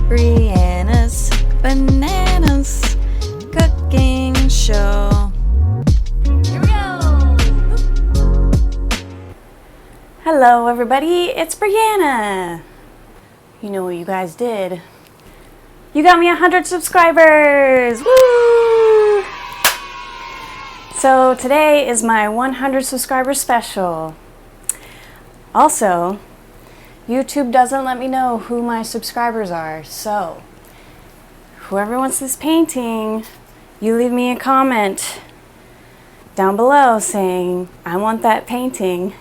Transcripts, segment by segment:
Brianna's Bananas Cooking Show. Here we go! Hello everybody, it's Brianna. You know what you guys did? You got me 100 subscribers! Woo! So today is my 100 subscriber special. Also, YouTube doesn't let me know who my subscribers are, so whoever wants this painting, you leave me a comment down below saying, I want that painting.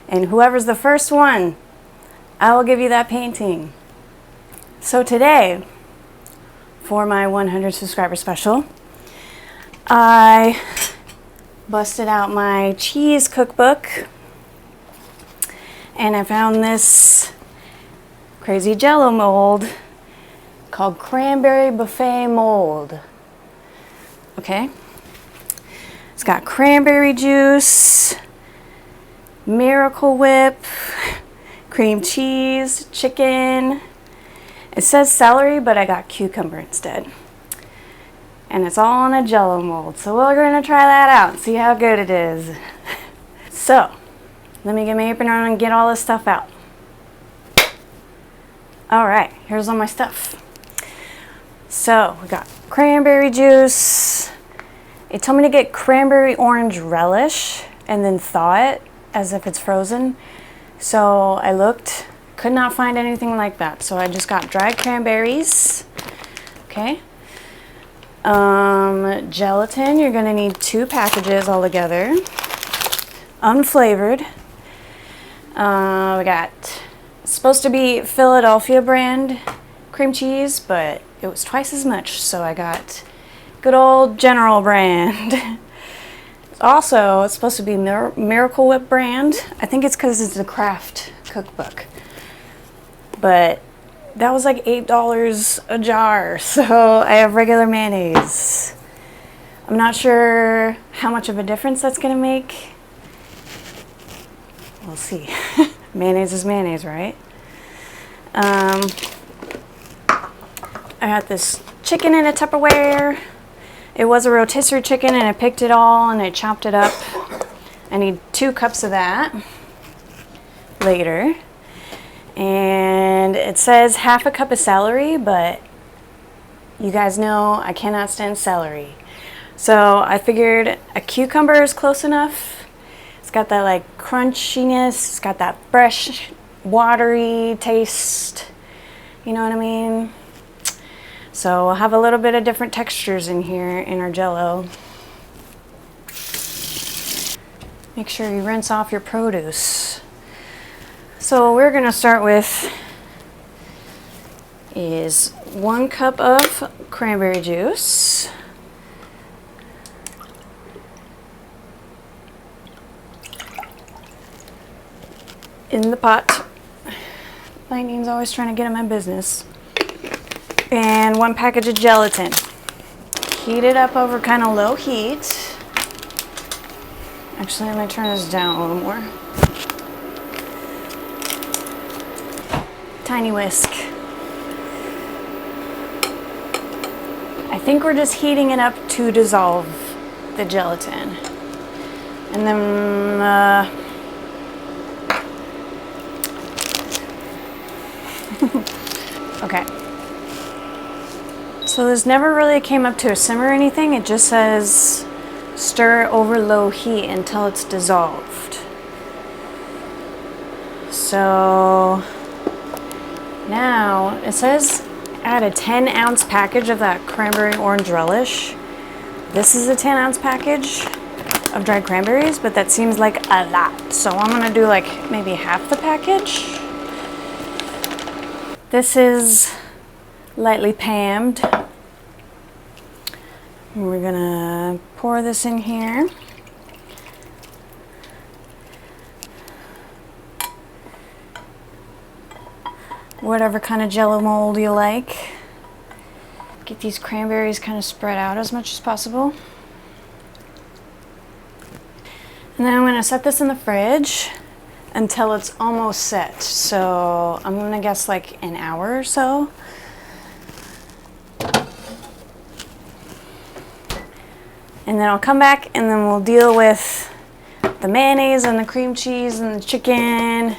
And whoever's the first one, I will give you that painting. So today, for my 100 subscriber special, I busted out my cheese cookbook. And I found this crazy Jello mold called Cranberry Buffet Mold. Okay? It's got cranberry juice, Miracle Whip, cream cheese, chicken. It says celery, but I got cucumber instead. And it's all in a Jello mold. So we're going to try that out and see how good it is. So, let me get my apron on and get all this stuff out. Alright, here's all my stuff. So, we got cranberry juice. It told me to get cranberry orange relish and then thaw it as if it's frozen. So, I looked, could not find anything like that. So, I just got dried cranberries. Okay. Gelatin, you're going to need 2 packages altogether. Unflavored. We got, it's supposed to be Philadelphia brand cream cheese, but it was twice as much, so I got good old General brand. Also, it's supposed to be Miracle Whip brand. I think it's because it's a craft cookbook. But that was like $8 a jar, so I have regular mayonnaise. I'm not sure how much of a difference that's going to make. We'll see. Mayonnaise is mayonnaise, right? I got this chicken in a Tupperware. It was a rotisserie chicken and I picked it all and I chopped it up. I need 2 cups of that later. And it says half a cup of celery, but you guys know I cannot stand celery. So I figured a cucumber is close enough. It's got that like crunchiness, it's got that fresh, watery taste, you know what I mean? So we'll have a little bit of different textures in here in our Jello. Make sure you rinse off your produce. So what we're gonna start with is 1 cup of cranberry juice. In the pot. Lightning's always trying to get in my business. And 1 package of gelatin. Heat it up over kind of low heat. Actually, I'm going to turn this down a little more. Tiny whisk. I think we're just heating it up to dissolve the gelatin. And then okay. So this never really came up to a simmer or anything. It just says stir over low heat until it's dissolved. So now it says add a 10-ounce package of that cranberry orange relish. This is a 10-ounce package of dried cranberries, but that seems like a lot. So I'm gonna do like maybe half the package. This is lightly pammed. We're gonna pour this in here. Whatever kind of Jello mold you like. Get these cranberries kind of spread out as much as possible. And then I'm gonna set this in the fridge until it's almost set. So I'm gonna guess like an hour or so. And then I'll come back and then we'll deal with the mayonnaise and the cream cheese and the chicken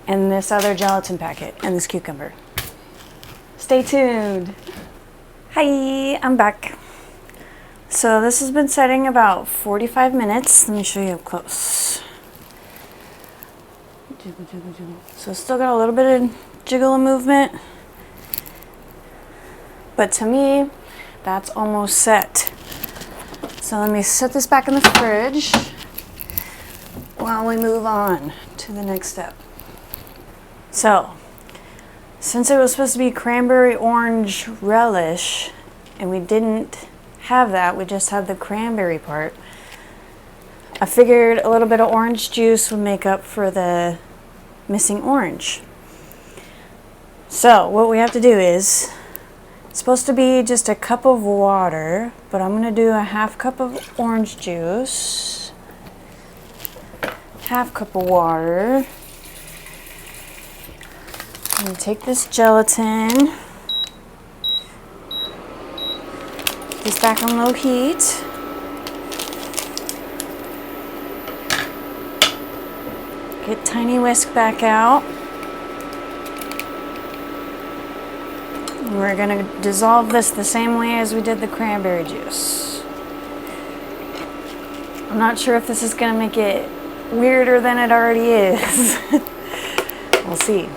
and this other gelatin packet and this cucumber. Stay tuned. Hi, I'm back. So this has been setting about 45 minutes. Let me show you up close. Jiggle, jiggle, jiggle. So still got a little bit of jiggle and movement. But to me, that's almost set. So let me set this back in the fridge while we move on to the next step. So, since it was supposed to be cranberry orange relish, and we didn't have that, we just had the cranberry part, I figured a little bit of orange juice would make up for the missing orange. So, what we have to do is, it's supposed to be just a cup of water, but I'm going to do a half cup of orange juice, half cup of water. I'm going to take this gelatin, put this back on low heat. Get tiny whisk back out. We're going to dissolve this the same way as we did the cranberry juice. I'm not sure if this is going to make it weirder than it already is. We'll see.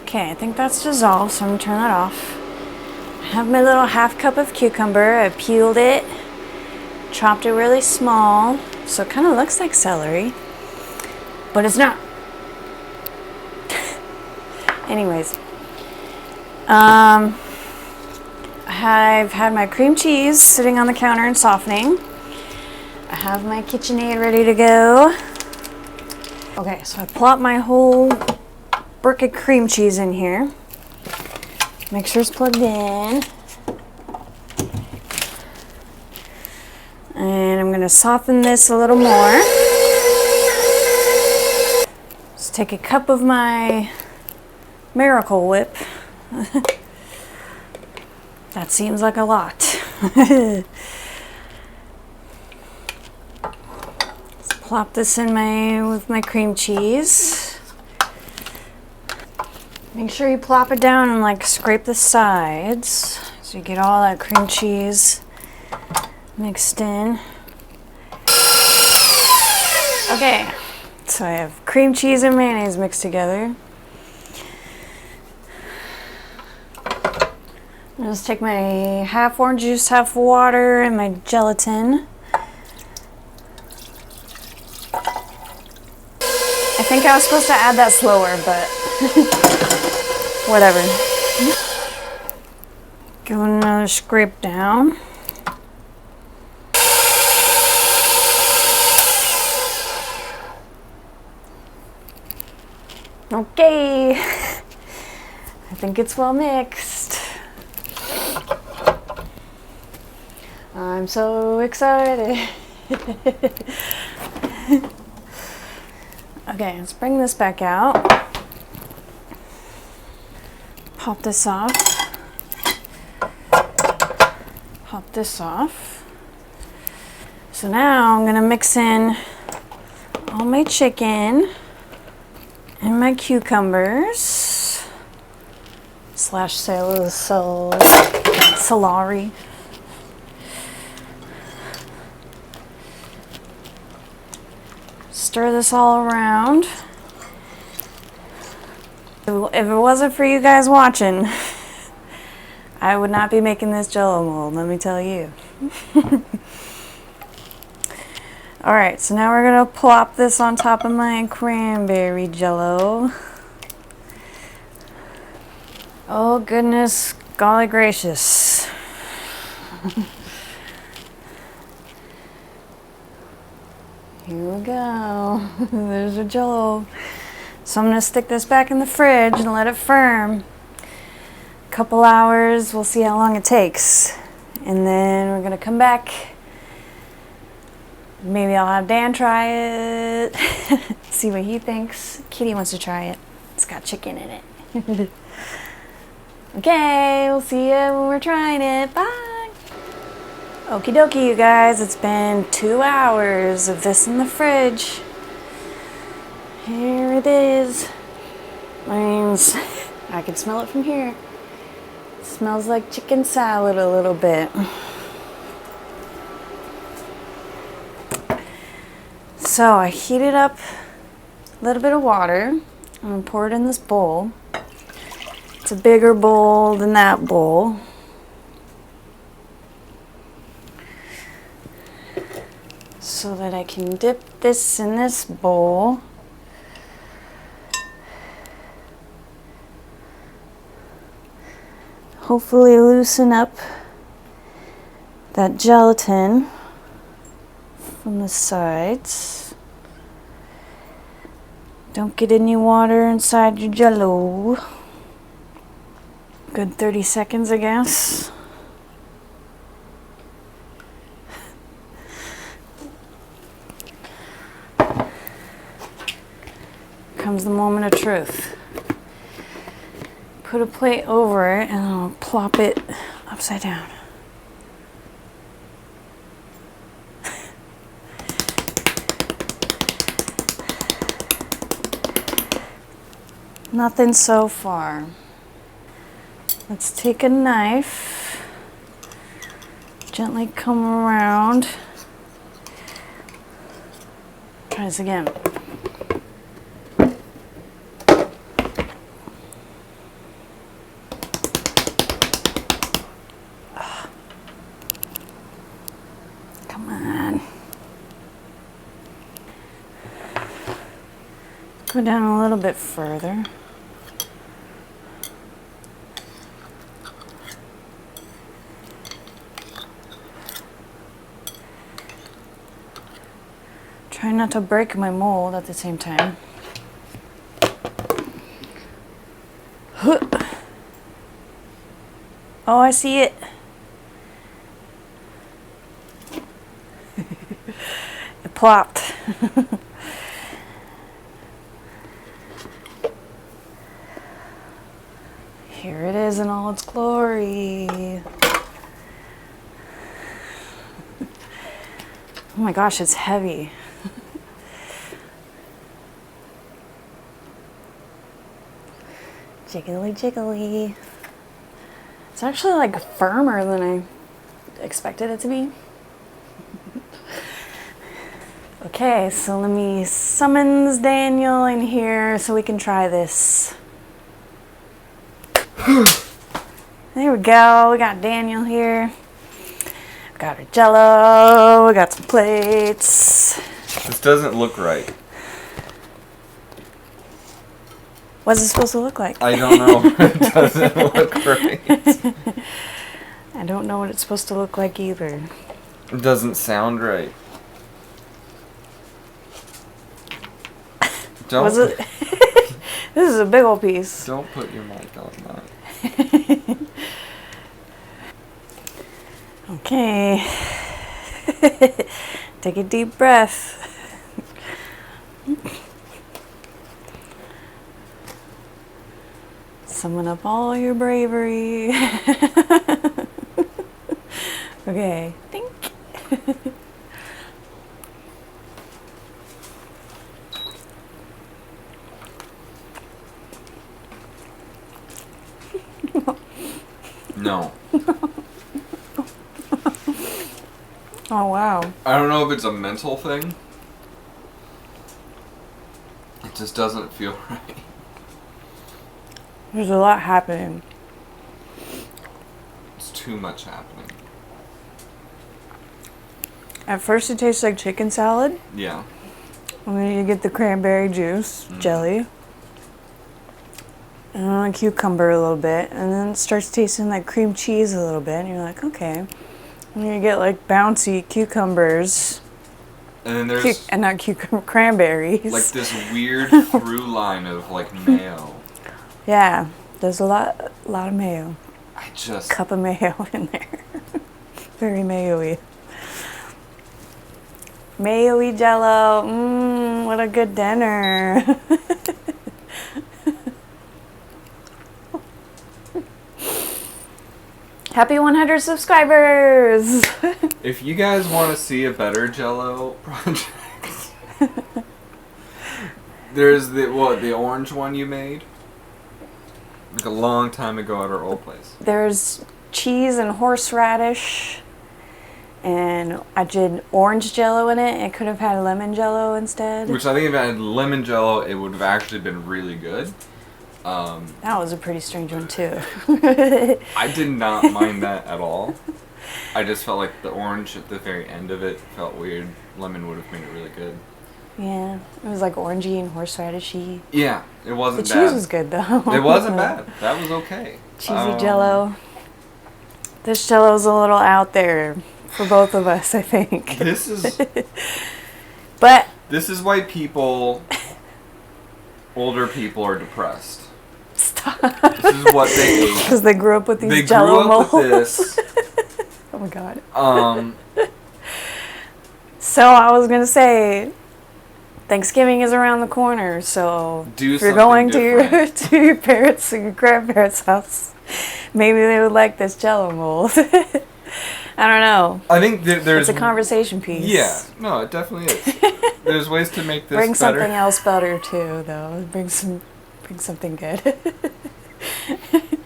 Okay, I think that's dissolved, so I'm going to turn that off. I have my little half cup of cucumber. I peeled it, chopped it really small, so it kind of looks like celery, but it's not. Anyways. I've had my cream cheese sitting on the counter and softening. I have my KitchenAid ready to go. Okay, so I plop my whole brick of cream cheese in here. Make sure it's plugged in. And I'm going to soften this a little more. Just take a cup of my Miracle Whip. That seems like a lot. Let's plop this in with my cream cheese. Make sure you plop it down and like scrape the sides so you get all that cream cheese mixed in. Okay, so I have cream cheese and mayonnaise mixed together. I'll just take my half orange juice, half water, and my gelatin. I think I was supposed to add that slower, but whatever. Give it another scrape down. Okay. I think it's well mixed. I'm so excited. Okay, let's bring this back out. Pop this off. Pop this off. So now I'm gonna mix in all my chicken and my cucumbers slash celery. Stir this all around. If it wasn't for you guys watching, I would not be making this Jello mold, let me tell you. Alright, so now we're going to plop this on top of my cranberry Jello. Oh goodness, golly gracious. Here we go. There's our Jello. So I'm going to stick this back in the fridge and let it firm. A couple hours, we'll see how long it takes. And then we're going to come back Maybe I'll have Dan try it. See what he thinks. Kitty wants to try it. It's got chicken in it. Okay, we'll see you when we're trying it. Bye. Okie dokie, you guys. It's been 2 hours of this in the fridge. Here it is. Means I can smell it from here. It smells like chicken salad a little bit. So I heated up a little bit of water. I'm gonna pour it in this bowl. It's a bigger bowl than that bowl. So that I can dip this in this bowl. Hopefully loosen up that gelatin from the sides. Don't get any water inside your Jello. Good 30 seconds, I guess. Comes the moment of truth. Put a plate over it and I'll plop it upside down. Nothing so far. Let's take a knife, gently come around. Try this again. Come on. Go down a little bit further. Try not to break my mold at the same time. Oh, I see it. It plopped. Here it is in all its glory. Oh my gosh, it's heavy. Jiggly jiggly. It's actually like firmer than I expected it to be. Okay, so let me summons Daniel in here so we can try this. There we go, we got Daniel here. Got our Jello, we got some plates. This doesn't look right. What's it supposed to look like? I don't know. It doesn't look right. I don't know what it's supposed to look like either. It doesn't sound right. Don't. Was it? This is a big old piece. Don't put your mic on that. Okay. Take a deep breath. Summon up all your bravery. Okay, think. No. Oh wow. I don't know if it's a mental thing. It just doesn't feel right. There's a lot happening. It's too much happening. At first it tastes like chicken salad. Yeah. And then you get the cranberry juice, jelly. And a cucumber a little bit. And then it starts tasting like cream cheese a little bit. And you're like, okay. And then you get like bouncy cucumbers. And then there's And not cucumber, cranberries. like this weird through line of like mayo. Yeah, there's a lot of mayo. I just Cup of mayo in there. Very mayo-y. Mayo-y Jello. Mmm, what a good dinner. Happy 100 subscribers. If you guys want to see a better Jello project, there's the orange one you made like a long time ago at our old place. There's cheese and horseradish, and I did orange Jello in it. It could have had lemon Jello instead. Which I think if it had lemon Jello, it would have actually been really good. That was a pretty strange one too. I did not mind that at all. I just felt like the orange at the very end of it felt weird. Lemon would have made it really good. Yeah, it was like orangey and horseradishy. Yeah, it wasn't The bad. cheese was good though. It wasn't bad. That was okay. Cheesy Jello. This Jello's a little out there for both of us, I think. This is But this is why older people are depressed. stop. This is what they ate. Because they grew up with these They Jello grew up with molds. this. Oh my god. So I was gonna say, Thanksgiving is around the corner, so Do if you're something going to your different. to your parents' or your grandparents' house, maybe they would like this Jello mold. I don't know. I think there's It's a conversation piece. Yeah, no, it definitely is. There's ways to make this Bring better. something else better too, though. Bring something good.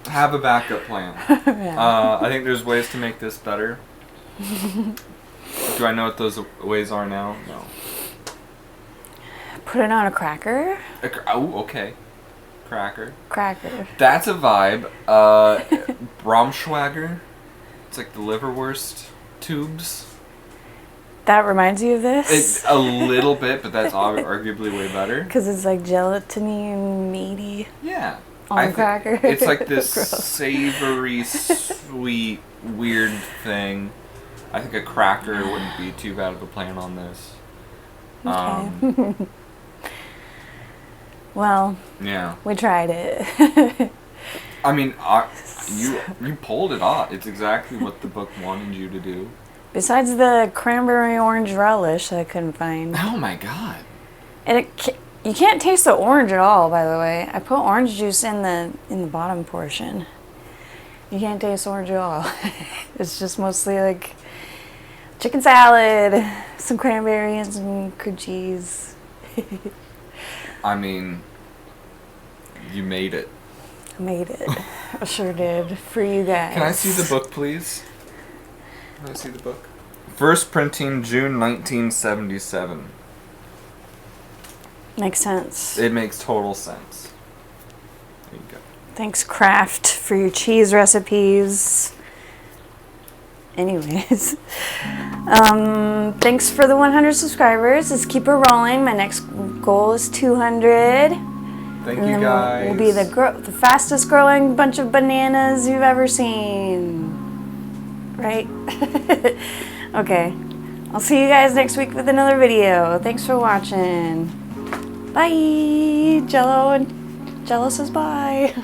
Have a backup plan. Yeah. I think there's ways to make this better. Do I know what those ways are now? No. Put it on a cracker. Oh, okay. Cracker. Cracker. That's a vibe. Bromschwager. It's like the liverwurst tubes. That reminds you of this? It's a little bit, but that's arguably way better. Because it's like gelatiny and meaty Yeah. on a cracker. It's like this Gross. savory, sweet, weird thing. I think a cracker wouldn't be too bad of a plan on this. Okay. Well, Yeah. we tried it. I mean, you pulled it off. It's exactly what the book wanted you to do. Besides the cranberry orange relish that I couldn't find. Oh my god. And you can't taste the orange at all, by the way. I put orange juice in the bottom portion. You can't taste orange at all. It's just mostly like chicken salad, some cranberry and some cream cheese. I mean, you made it. I made it. I sure did. For you guys. Can I see the book, please? Can I see the book? First printing June 1977. Makes sense. It makes total sense. There you go. Thanks, Kraft, for your cheese recipes. Anyways, thanks for the 100 subscribers. Let's keep it rolling. My next goal is 200. Thank And you then guys. We'll be the fastest growing bunch of bananas you've ever seen. Right? Okay. I'll see you guys next week with another video. Thanks for watching. Bye. Jello says bye.